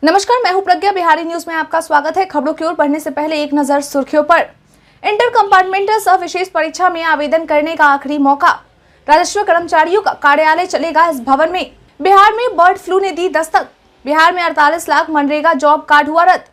नमस्कार, मैं हूं प्रज्ञा। बिहारी न्यूज में आपका स्वागत है। खबरों की ओर बढ़ने से पहले एक नजर सुर्खियों पर। इंटर कंपार्टमेंटल सह विशेष परीक्षा में आवेदन करने का आखिरी मौका। राजस्व कर्मचारियों का कार्यालय चलेगा इस भवन में। बिहार में बर्ड फ्लू ने दी दस्तक। बिहार में 48 लाख मनरेगा जॉब कार्ड हुआ रद्द।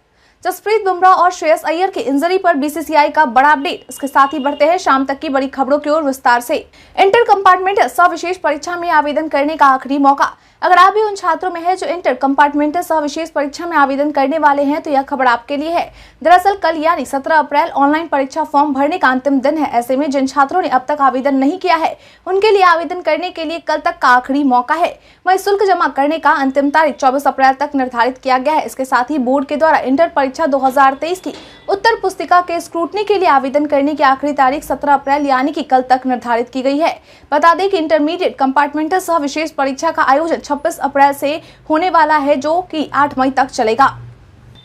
जसप्रीत बुमराह और श्रेयस अय्यर की इंजरी पर बीसीसीआई का बड़ा अपडेट। इसके साथ ही बढ़ते हैं शाम तक की बड़ी खबरों की ओर विस्तार से। इंटर कंपार्टमेंटल सह विशेष परीक्षा में आवेदन करने का आखिरी मौका। अगर आप भी उन छात्रों में हैं जो इंटर कंपार्टमेंटल सह विशेष परीक्षा में आवेदन करने वाले हैं तो यह खबर आपके लिए है। दरअसल कल यानी 17 अप्रैल ऑनलाइन परीक्षा फॉर्म भरने का अंतिम दिन है। ऐसे में जिन छात्रों ने अब तक आवेदन नहीं किया है उनके लिए आवेदन करने के लिए कल तक का आखिरी मौका है। वहीं शुल्क जमा करने का अंतिम तारीख 24 अप्रैल तक निर्धारित किया गया है। इसके साथ ही बोर्ड के द्वारा इंटर परीक्षा 2023 की उत्तर पुस्तिका के स्क्रूटनी के लिए आवेदन करने की आखिरी तारीख 17 अप्रैल यानी कि कल तक निर्धारित की गई है। बता दें कि इंटरमीडिएट कंपार्टमेंटल सह विशेष परीक्षा का आयोजन 26 अप्रैल से होने वाला है, जो कि 8 मई तक चलेगा।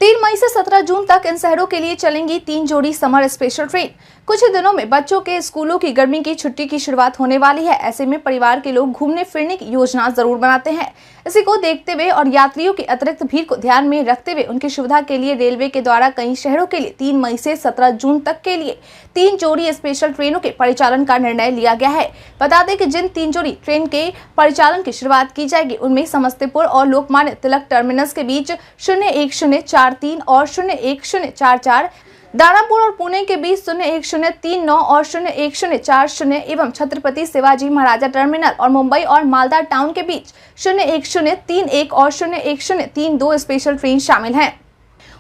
3 मई से 17 जून तक इन शहरों के लिए चलेंगी 3 जोड़ी समर स्पेशल ट्रेन। कुछ ही दिनों में बच्चों के स्कूलों की गर्मी की छुट्टी की शुरुआत होने वाली है। ऐसे में परिवार के लोग घूमने फिरने की योजना जरूर बनाते हैं। इसी को देखते हुए और यात्रियों की अतिरिक्त भीड़ को ध्यान में रखते हुए उनकी सुविधा के लिए रेलवे के द्वारा कई शहरों के लिए 3 मई से 17 जून तक के लिए 3 जोड़ी स्पेशल ट्रेनों के परिचालन का निर्णय लिया गया है। बता दें कि जिन 3 जोड़ी ट्रेन के परिचालन की शुरुआत की जाएगी उनमें समस्तीपुर और लोकमान्य तिलक टर्मिनस के बीच 01043 और 01044, दानापुर और पुणे के बीच 01039 और 01040 एवं छत्रपति शिवाजी महाराजा टर्मिनल और मुंबई और मालदा टाउन के बीच 01031 और 01032 स्पेशल ट्रेन शामिल हैं।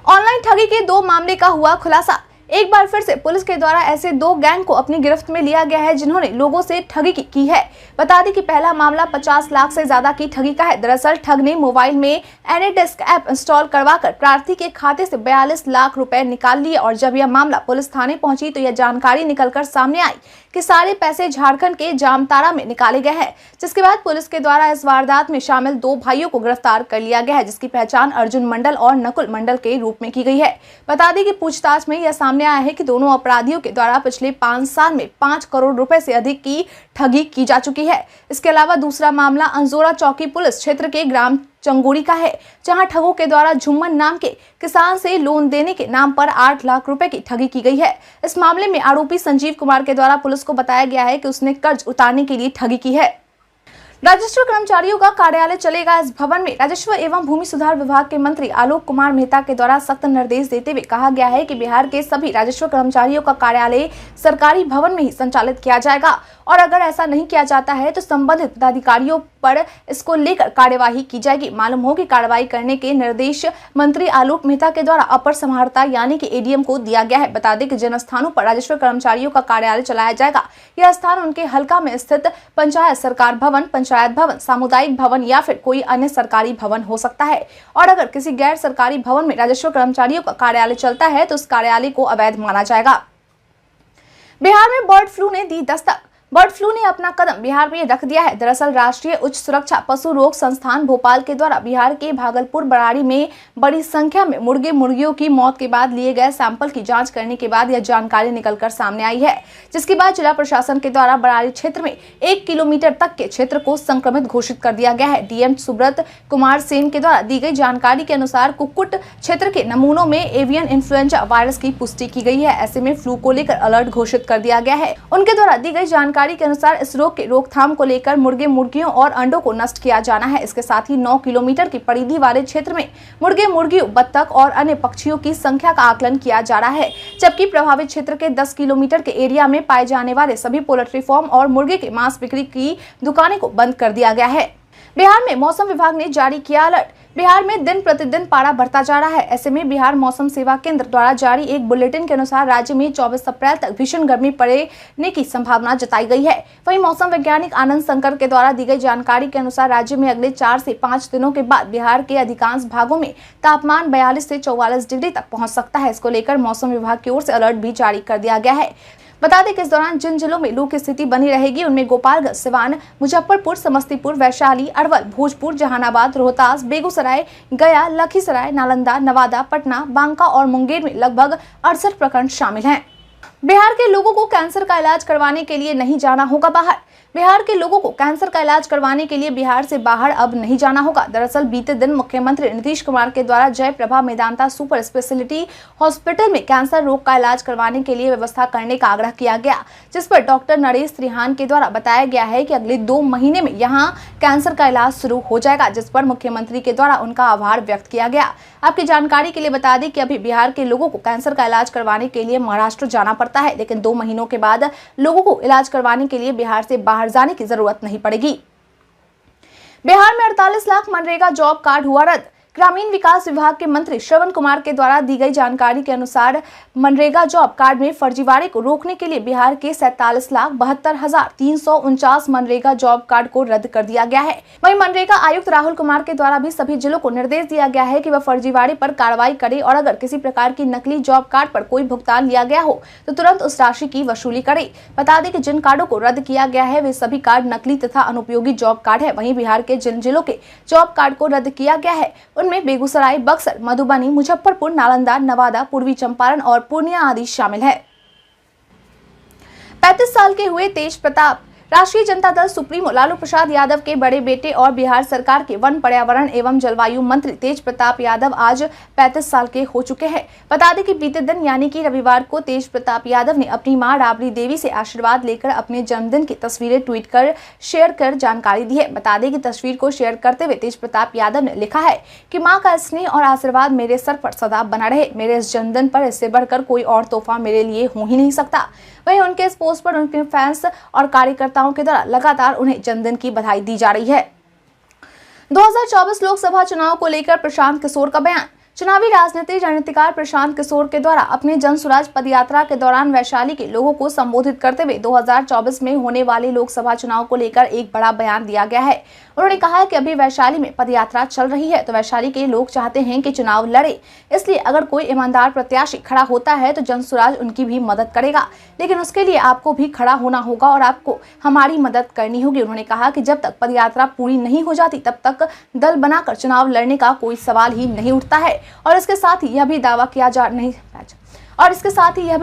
ऑनलाइन ठगी के 2 मामले का हुआ खुलासा। एक बार फिर से पुलिस के द्वारा ऐसे 2 गैंग को अपनी गिरफ्त में लिया गया है जिन्होंने लोगों से ठगी की है। बता दें कि पहला मामला 50 लाख से ज्यादा की ठगी का है। दरअसल ठग ने मोबाइल में एनीडेस्क ऐप इंस्टॉल करवाकर प्रार्थी के खाते से 42 लाख रुपए निकाल लिए और जब यह मामला पुलिस थाने पहुंची तो यह जानकारी निकलकर सामने आई कि सारे पैसे झारखंड के जामताड़ा में निकाले गए हैं। जिसके बाद पुलिस के द्वारा इस वारदात में शामिल 2 भाइयों को गिरफ्तार कर लिया गया है, जिसकी पहचान अर्जुन मंडल और नकुल मंडल के रूप में की गई है। बता दें कि पूछताछ में यह सामने आया है कि दोनों अपराधियों के द्वारा पिछले 5 साल में 5 करोड़ रुपए से अधिक की ठगी की जा चुकी है। इसके अलावा दूसरा मामला अंजोरा चौकी पुलिस क्षेत्र के ग्राम चंगोड़ी का है, जहां ठगों के द्वारा झुम्मन नाम के किसान से लोन देने के नाम पर 8 लाख रुपए की ठगी की गई है। इस मामले में आरोपी संजीव कुमार के द्वारा पुलिस को बताया गया है कि उसने कर्ज उतारने के लिए ठगी की है। राजस्व कर्मचारियों का कार्यालय चलेगा इस भवन में। राजस्व एवं भूमि सुधार विभाग के मंत्री आलोक कुमार मेहता के द्वारा सख्त निर्देश देते हुए कहा गया है कि बिहार के सभी राजस्व कर्मचारियों का कार्यालय सरकारी भवन में ही संचालित किया जाएगा और अगर ऐसा नहीं किया जाता है तो संबंधित पदाधिकारियों पर इसको लेकर कार्यवाही की जाएगी। मालूम हो कि कार्रवाई करने के निर्देश मंत्री आलोक मेहता के द्वारा अपर समाहर्ता यानी कि एडीएम को दिया गया है। बता दें कि जिन स्थानों पर राजस्व कर्मचारियों का कार्यालय चलाया जाएगा यह स्थान उनके हलका में स्थित पंचायत सरकार भवन, पंचायत भवन, सामुदायिक भवन या फिर कोई अन्य सरकारी भवन हो सकता है। और अगर किसी गैर सरकारी भवन में राजस्व कर्मचारियों का कार्यालय चलता है तो उस कार्यालय को अवैध माना जाएगा। बिहार में बर्ड फ्लू ने दी दस्तक। बर्ड फ्लू ने अपना कदम बिहार में रख दिया है। दरअसल राष्ट्रीय उच्च सुरक्षा पशु रोग संस्थान भोपाल के द्वारा बिहार के भागलपुर बराड़ी में बड़ी संख्या में मुर्गे मुर्गियों की मौत के बाद लिए गए सैंपल की जांच करने के बाद यह जानकारी निकलकर सामने आई है, जिसके बाद जिला प्रशासन के द्वारा बराड़ी क्षेत्र में 1 किलोमीटर तक के क्षेत्र को संक्रमित घोषित कर दिया गया है। डीएम सुब्रत कुमार सेन के द्वारा दी गई जानकारी के अनुसार कुक्कुट क्षेत्र के नमूनों में एवियन इन्फ्लुएंजा वायरस की पुष्टि की गई है। ऐसे में फ्लू को लेकर अलर्ट घोषित कर दिया गया है। उनके द्वारा दी गई जानकारी के अनुसार इस रोग के रोकथाम को लेकर मुर्गे मुर्गियों और अंडों को नष्ट किया जाना है। इसके साथ ही 9 किलोमीटर की परिधि वाले क्षेत्र में मुर्गे मुर्गियों, बत्तख और अन्य पक्षियों की संख्या का आकलन किया जा रहा है, जबकि प्रभावित क्षेत्र के 10 किलोमीटर के एरिया में पाए जाने वाले सभी पोल्ट्री फार्म और मुर्गे के मांस बिक्री की दुकानें को बंद कर दिया गया है। बिहार में मौसम विभाग ने जारी किया अलर्ट। बिहार में दिन प्रतिदिन पारा बढ़ता जा रहा है। ऐसे में बिहार मौसम सेवा केंद्र द्वारा जारी एक बुलेटिन के अनुसार राज्य में 24 अप्रैल तक भीषण गर्मी पड़ने की संभावना जताई गई है। वहीं मौसम वैज्ञानिक आनंद शंकर के द्वारा दी गई जानकारी के अनुसार राज्य में अगले 4 से 5 दिनों के बाद बिहार के अधिकांश भागों में तापमान 42 से 44 डिग्री तक पहुंच सकता है। इसको लेकर मौसम विभाग की ओर से अलर्ट भी जारी कर दिया गया है। बता दें कि इस दौरान जिन जिलों में लू की स्थिति बनी रहेगी उनमें गोपालगंज, सिवान, मुजफ्फरपुर, समस्तीपुर, वैशाली, अरवल, भोजपुर, जहानाबाद, रोहतास, बेगूसराय, गया, लखीसराय, नालंदा, नवादा, पटना, बांका और मुंगेर में लगभग 68 प्रखंड शामिल हैं। बिहार के लोगों को कैंसर का इलाज करवाने के लिए नहीं जाना होगा बाहर। बिहार के लोगों को कैंसर का इलाज करवाने के लिए बिहार से बाहर अब नहीं जाना होगा। दरअसल बीते दिन मुख्यमंत्री नीतीश कुमार के द्वारा Jayaprabha Medanta super speciality hospital में कैंसर रोग का इलाज करवाने के लिए व्यवस्था करने का आग्रह किया गया, जिस पर डॉक्टर नरेश त्रिहान के द्वारा बताया गया है कि अगले 2 महीने में यहां कैंसर का इलाज शुरू हो जाएगा, जिस पर मुख्यमंत्री के द्वारा उनका आभार व्यक्त किया गया। आपकी जानकारी के लिए बता दें कि अभी बिहार के लोगों को कैंसर का इलाज करवाने के लिए महाराष्ट्र जाना पड़ता है, लेकिन 2 महीनों के बाद लोगों को इलाज करवाने के लिए बिहार से बाहर जाने की जरूरत नहीं पड़ेगी। बिहार में 48 लाख मनरेगा जॉब कार्ड हुआ रद्द। ग्रामीण विकास विभाग के मंत्री श्रवण कुमार के द्वारा दी गई जानकारी के अनुसार मनरेगा जॉब कार्ड में फर्जीवाड़े को रोकने के लिए बिहार के 47,72,349 मनरेगा जॉब कार्ड को रद्द कर दिया गया है। वहीं मनरेगा आयुक्त राहुल कुमार के द्वारा भी सभी जिलों को निर्देश दिया गया है कि वह फर्जीवाड़े पर कार्रवाई करे और अगर किसी प्रकार की नकली जॉब कार्ड पर कोई भुगतान लिया गया हो तो तुरंत उस राशि की वसूली करे। बता दें कि जिन कार्डों को रद्द किया गया है वे सभी कार्ड नकली तथा अनुपयोगी जॉब कार्ड है। वहीं बिहार के जिन जिलों के जॉब कार्ड को रद्द किया गया है उनमें बेगूसराय, बक्सर, मधुबनी, मुजफ्फरपुर, नालंदा, नवादा, पूर्वी चंपारण और पूर्णिया आदि शामिल है। 35 साल के हुए तेज प्रताप। राष्ट्रीय जनता दल सुप्रीमो लालू प्रसाद यादव के बड़े बेटे और बिहार सरकार के वन, पर्यावरण एवं जलवायु मंत्री तेज प्रताप यादव आज 35 साल के हो चुके हैं। बता दें कि बीते दिन यानी कि रविवार को तेज प्रताप यादव ने अपनी मां राबड़ी देवी से आशीर्वाद लेकर अपने जन्मदिन की तस्वीरें ट्वीट कर शेयर कर जानकारी दी है। बता दें कि तस्वीर को शेयर करते हुए तेज प्रताप यादव ने लिखा है कि माँ का स्नेह और आशीर्वाद मेरे सर पर सदा बना रहे। मेरे इस जन्मदिन पर इससे बढ़कर कोई और तोहफा मेरे लिए हो ही नहीं सकता। वहीं उनके इस पोस्ट पर उनके फैंस और कार्यकर्ताओं के द्वारा लगातार उन्हें जन्मदिन की बधाई दी जा रही है। 2024 लोकसभा चुनाव को लेकर प्रशांत किशोर का बयान। चुनावी राजनीति रणनीतिकार प्रशांत किशोर के द्वारा अपने जन स्वराज पदयात्रा के दौरान वैशाली के लोगों को संबोधित करते हुए 2024 में होने वाले लोकसभा चुनाव को लेकर एक बड़ा बयान दिया गया है। उन्होंने कहा कि अभी वैशाली में पदयात्रा चल रही है तो वैशाली के लोग चाहते हैं कि चुनाव लड़े, इसलिए अगर कोई ईमानदार प्रत्याशी खड़ा होता है तो जन स्वराज उनकी भी मदद करेगा, लेकिन उसके लिए आपको भी खड़ा होना होगा और आपको हमारी मदद करनी होगी। उन्होंने कहा कि जब तक पदयात्रा पूरी नहीं हो जाती तब तक दल बनाकर चुनाव लड़ने का कोई सवाल ही नहीं उठता है और इसके साथ ही यह भी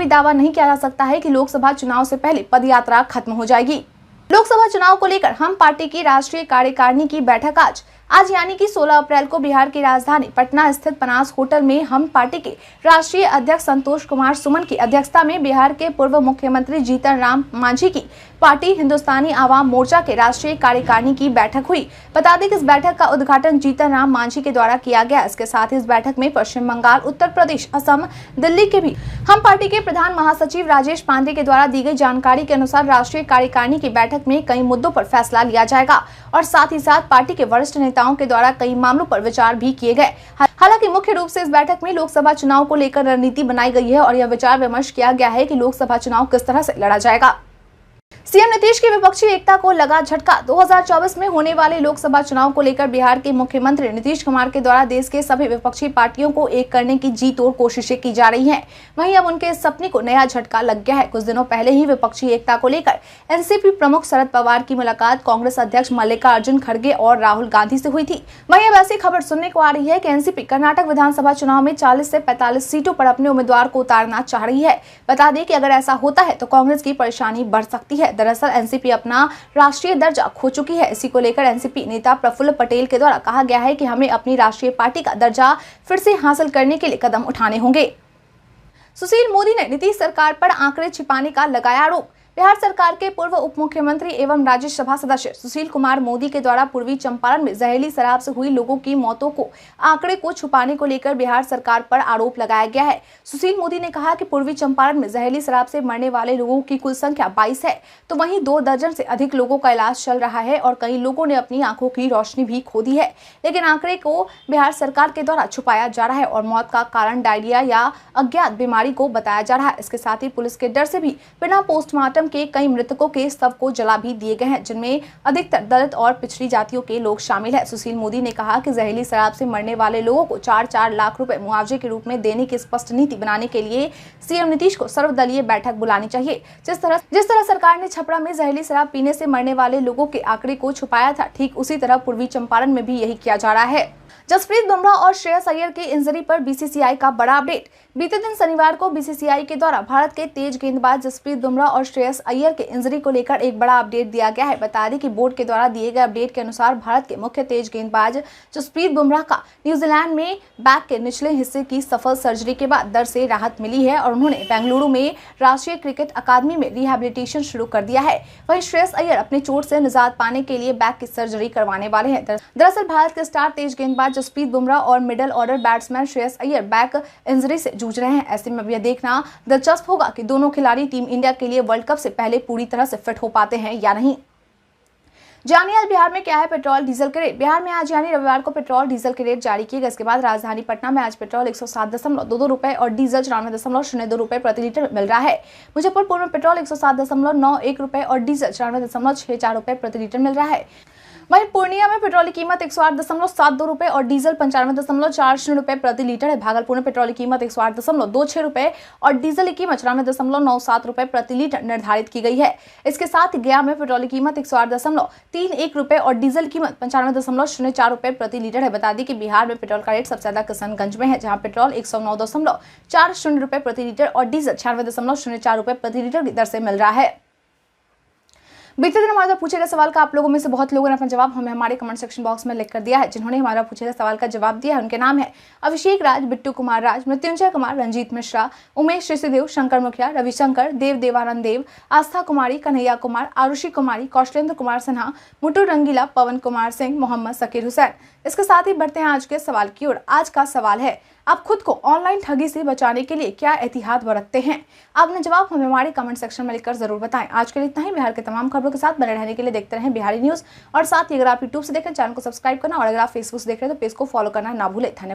दावा नहीं किया जा सकता है कि लोकसभा चुनाव से पहले पदयात्रा खत्म हो जाएगी। लोकसभा चुनाव को लेकर हम पार्टी की राष्ट्रीय कार्यकारिणी की बैठक आज यानी कि 16 अप्रैल को बिहार की राजधानी पटना स्थित पनास होटल में हम पार्टी के राष्ट्रीय अध्यक्ष संतोष कुमार सुमन की अध्यक्षता में बिहार के पूर्व मुख्यमंत्री जीतन राम मांझी की पार्टी हिंदुस्तानी आवाम मोर्चा के राष्ट्रीय कार्यकारिणी की बैठक हुई। बता दें कि इस बैठक का उद्घाटन जीतन राम मांझी के द्वारा किया गया। इसके साथ ही इस बैठक में पश्चिम बंगाल, उत्तर प्रदेश, असम, दिल्ली के भी हम पार्टी के प्रधान महासचिव राजेश पांडे के द्वारा दी गई जानकारी के अनुसार राष्ट्रीय कार्यकारिणी की बैठक में कई मुद्दों पर फैसला लिया जाएगा और साथ ही साथ पार्टी के वरिष्ठ नेताओं के द्वारा कई मामलों पर विचार भी किए गए। हालांकि मुख्य रूप से इस बैठक में लोकसभा चुनाव को लेकर रणनीति बनाई गई है और यह विचार विमर्श किया गया है कि लोकसभा चुनाव किस तरह से लड़ा जाएगा। सीएम नीतीश की विपक्षी एकता को लगा झटका। 2024 में होने वाले लोकसभा चुनाव को लेकर बिहार के मुख्यमंत्री नीतीश कुमार के द्वारा देश के सभी विपक्षी पार्टियों को एक करने की जी तोड़ कोशिशें की जा रही हैं। वहीं अब उनके इस सपने को नया झटका लग गया है। कुछ दिनों पहले ही विपक्षी एकता को लेकर एनसीपी प्रमुख शरद पवार की मुलाकात कांग्रेस अध्यक्ष मल्लिकार्जुन खड़गे और राहुल गांधी से हुई थी। वहीं अब ऐसी खबर सुनने को आ रही है कि एनसीपी कर्नाटक विधानसभा चुनाव में 40 से 45 सीटों पर अपने उम्मीदवार को उतारना चाह रही है। बता दें कि अगर ऐसा होता है तो कांग्रेस की परेशानी बढ़ सकती है। दरअसल एनसीपी अपना राष्ट्रीय दर्जा खो चुकी है। इसी को लेकर एनसीपी नेता प्रफुल्ल पटेल के द्वारा कहा गया है कि हमें अपनी राष्ट्रीय पार्टी का दर्जा फिर से हासिल करने के लिए कदम उठाने होंगे। सुशील मोदी ने नीतीश सरकार पर आंकड़े छिपाने का लगाया आरोप। बिहार सरकार के पूर्व उप मुख्यमंत्री एवं राज्यसभा सदस्य सुशील कुमार मोदी के द्वारा पूर्वी चंपारण में जहरीली शराब से हुई लोगों की मौतों को आंकड़े को छुपाने को लेकर बिहार सरकार पर आरोप लगाया गया है। सुशील मोदी ने कहा कि पूर्वी चंपारण में जहरीली शराब से मरने वाले लोगों की कुल संख्या 22 है, तो वहीं 2 दर्जन से अधिक लोगों का इलाज चल रहा है और कई लोगों ने अपनी आंखों की रोशनी भी खो दी है। लेकिन आंकड़े को बिहार सरकार के द्वारा छुपाया जा रहा है और मौत का कारण डायरिया या अज्ञात बीमारी को बताया जा रहा है। इसके साथ ही पुलिस के डर से भी बिना पोस्टमार्टम के कई मृतकों के शव को जला भी दिए गए हैं, जिनमें अधिकतर दलित और पिछड़ी जातियों के लोग शामिल हैं। सुशील मोदी ने कहा कि जहरीली शराब से मरने वाले लोगों को 4-4 लाख रुपए मुआवजे के रूप में देने की स्पष्ट नीति बनाने के लिए सीएम नीतीश को सर्वदलीय बैठक बुलानी चाहिए। जिस तरह सरकार ने छपरा में जहरीली शराब पीने से मरने वाले लोगों के आंकड़े को छुपाया था, ठीक उसी तरह पूर्वी चंपारण में भी यही किया जा रहा है। जसप्रीत बुमराह और श्रेयस अय्यर की इंजरी पर बीसीसीआई का बड़ा अपडेट। बीते दिन शनिवार को बीसीसीआई के द्वारा भारत के तेज गेंदबाज जसप्रीत बुमराह और श्रेयस अय्यर के इंजरी को लेकर एक बड़ा अपडेट दिया गया है। बता दें कि बोर्ड के द्वारा दिए गए अपडेट के अनुसार भारत के मुख्य तेज गेंदबाज जसप्रीत बुमराह का न्यूजीलैंड में बैक के निचले हिस्से की सफल सर्जरी के बाद दर्द से राहत मिली है और उन्होंने बेंगलुरु में राष्ट्रीय क्रिकेट अकादमी में रिहैबिलिटेशन शुरू कर दिया है। वहीं श्रेयस अय्यर अपनी चोट से निजात पाने के लिए बैक की सर्जरी करवाने वाले हैं। दरअसल भारत के स्टार तेज गेंदबाज जसप्रीत बुमराह और middle order batsman Shreyas Iyer back injury से जूझ रहे हैं। ऐसे में अब यह देखना दिलचस्प होगा कि दोनों खिलाड़ी टीम इंडिया के लिए वर्ल्ड कप से पहले पूरी तरह से फिट हो पाते हैं या नहीं। जानिए आज बिहार में क्या है पेट्रोल डीजल के रेट। बिहार में आज यानी रविवार को पेट्रोल डीजल के रेट जारी किए गए। इसके बाद राजधानी पटना में आज पेट्रोल 107.22 रुपए और डीजल 94.02 रुपए प्रति लीटर मिल रहा है। मुजफ्फरपुर में पेट्रोल 107.91 रुपए और डीजल 94.64 रुपए प्रति लीटर मिल रहा है। वहीं पूर्णिया में पेट्रोल की कीमत 108.72 रुपए और डीजल 95.40 रुपए प्रति लीटर है। भागलपुर में पेट्रोल की कीमत 108.26 रुपए और डीजल की कीमत 94.97 रुपए प्रति लीटर निर्धारित की गई है। इसके साथ ही गया में पेट्रोल की कीमत 108.31 रुपए और डीजल की कीमत 95.04 रुपए प्रति लीटर है। बता दें कि बिहार में पेट्रोल का रेट सबसे ज्यादा किशनगंज में है, जहां पेट्रोल 109.40 रुपए प्रति लीटर और डीजल 96.04 रुपए प्रति लीटर की दर से मिल रहा है। बीते दिन हमारे पूछे गए सवाल का आप लोगों में से बहुत लोगों ने अपना जवाब हमें हमारे कमेंट सेक्शन बॉक्स में लिख कर दिया है। जिन्होंने हमारा पूछे गए सवाल का जवाब दिया है उनके नाम है अभिषेक राज, बिट्टू कुमार राज, मृत्युंजय कुमार, रंजीत मिश्रा, उमेश ऋषिदेव, शंकर मुखिया, रविशंकर, देवानंद देव, आस्था कुमारी, कन्हैया कुमार, आरुषि कुमारी, कौशलेंद्र कुमार सिन्हा, मुटू रंगीला, पवन कुमार सिंह, मोहम्मद सकीर हुसैन। इसके साथ ही बढ़ते हैं आज के सवाल की ओर। आज का सवाल है, आप खुद को ऑनलाइन ठगी से बचाने के लिए क्या एहतियात बरतते हैं? आपने जवाब हमें हमारे कमेंट सेक्शन में लिखकर जरूर बताएं। आज के लिए इतना ही। बिहार के तमाम खबरों के साथ बने रहने के लिए देखते रहें बिहारी न्यूज और साथ ही अगर आप यूट्यूब से देख रहे हैं चैनल को सब्सक्राइब करना और अगर आप फेसबुक से देख रहे हैं तो पेज को फॉलो करना ना भूलें। धन्यवाद।